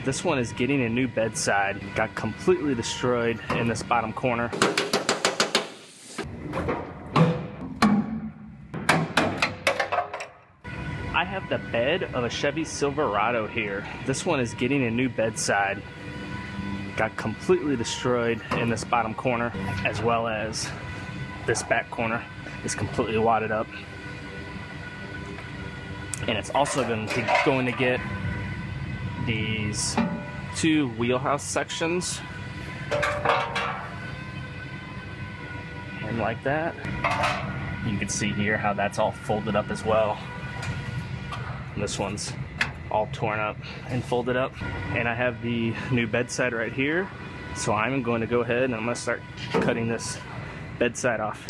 This one is getting a new bedside. Got completely destroyed in this bottom corner. I have the bed of a Chevy Silverado here. This one is getting a new bedside. Got completely destroyed in this bottom corner, as well as this back corner is completely wadded up. And it's also going to get these two wheelhouse sections. And like that. You can see here how that's all folded up as well. And this one's all torn up and folded up. And I have the new bedside right here. So I'm going to go ahead and I'm going to start cutting this bedside off.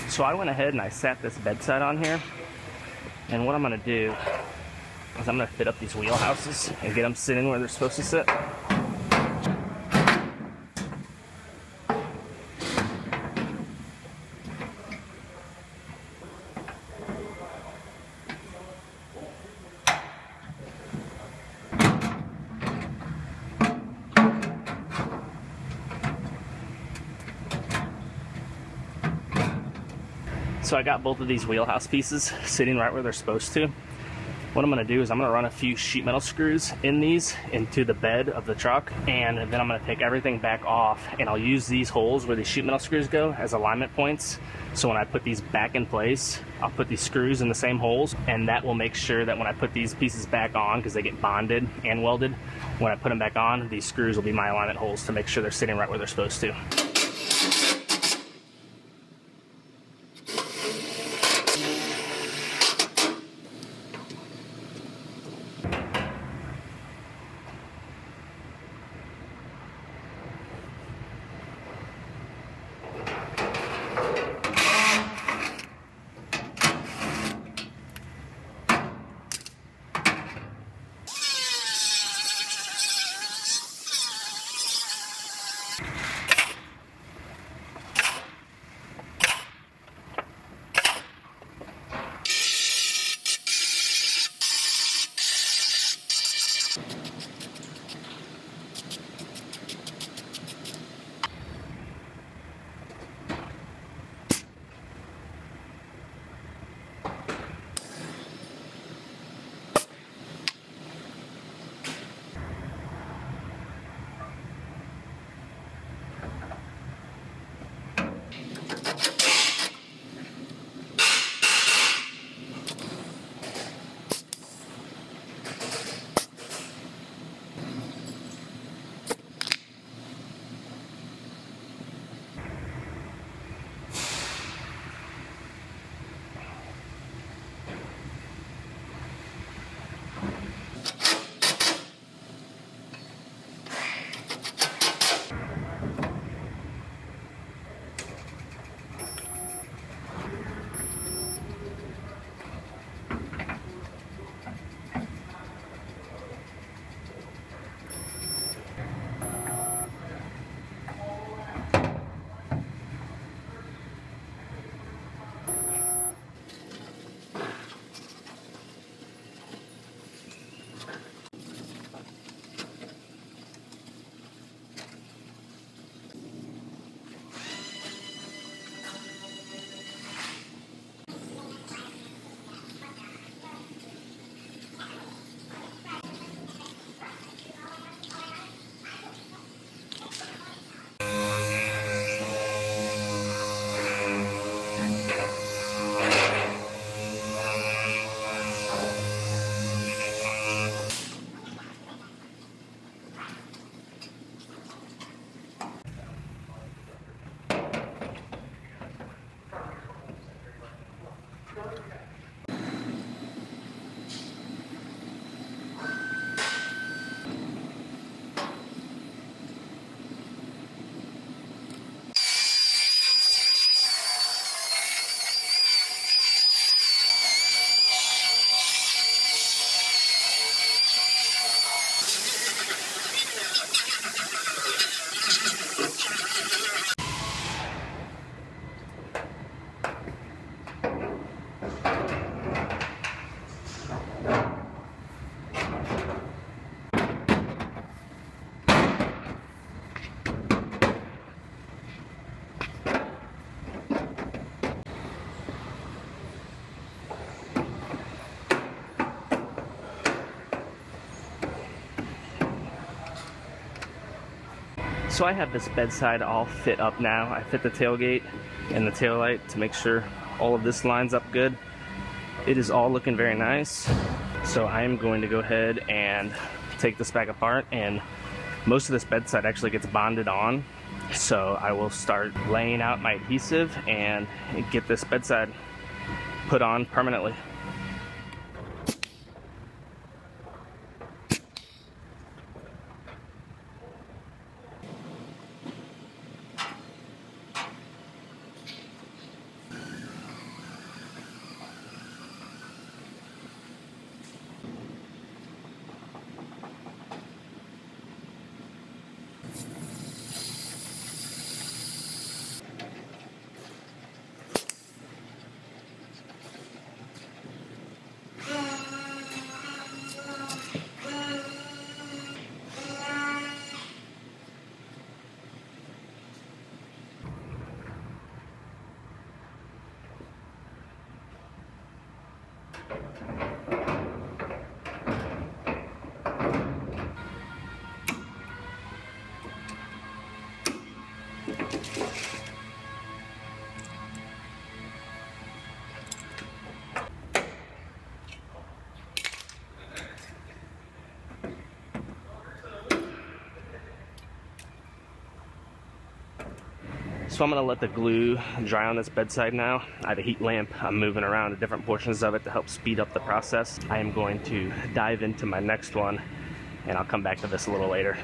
So I went ahead and I sat this bedside on here, and what I'm going to do is I'm going to fit up these wheelhouses and get them sitting where they're supposed to sit. So I got both of these wheelhouse pieces sitting right where they're supposed to. What I'm going to do is I'm going to run a few sheet metal screws in these into the bed of the truck, and then I'm going to take everything back off, and I'll use these holes where these sheet metal screws go as alignment points. So when I put these back in place, I'll put these screws in the same holes, and that will make sure that when I put these pieces back on, because they get bonded and welded, when I put them back on, these screws will be my alignment holes to make sure they're sitting right where they're supposed to. So I have this bedside all fit up now. I fit the tailgate and the taillight to make sure all of this lines up good. It is all looking very nice. So I am going to go ahead and take this back apart, and most of this bedside actually gets bonded on. So I will start laying out my adhesive and get this bedside put on permanently. So I'm gonna let the glue dry on this bedside now. I have a heat lamp. I'm moving around to different portions of it to help speed up the process. I am going to dive into my next one, and I'll come back to this a little later.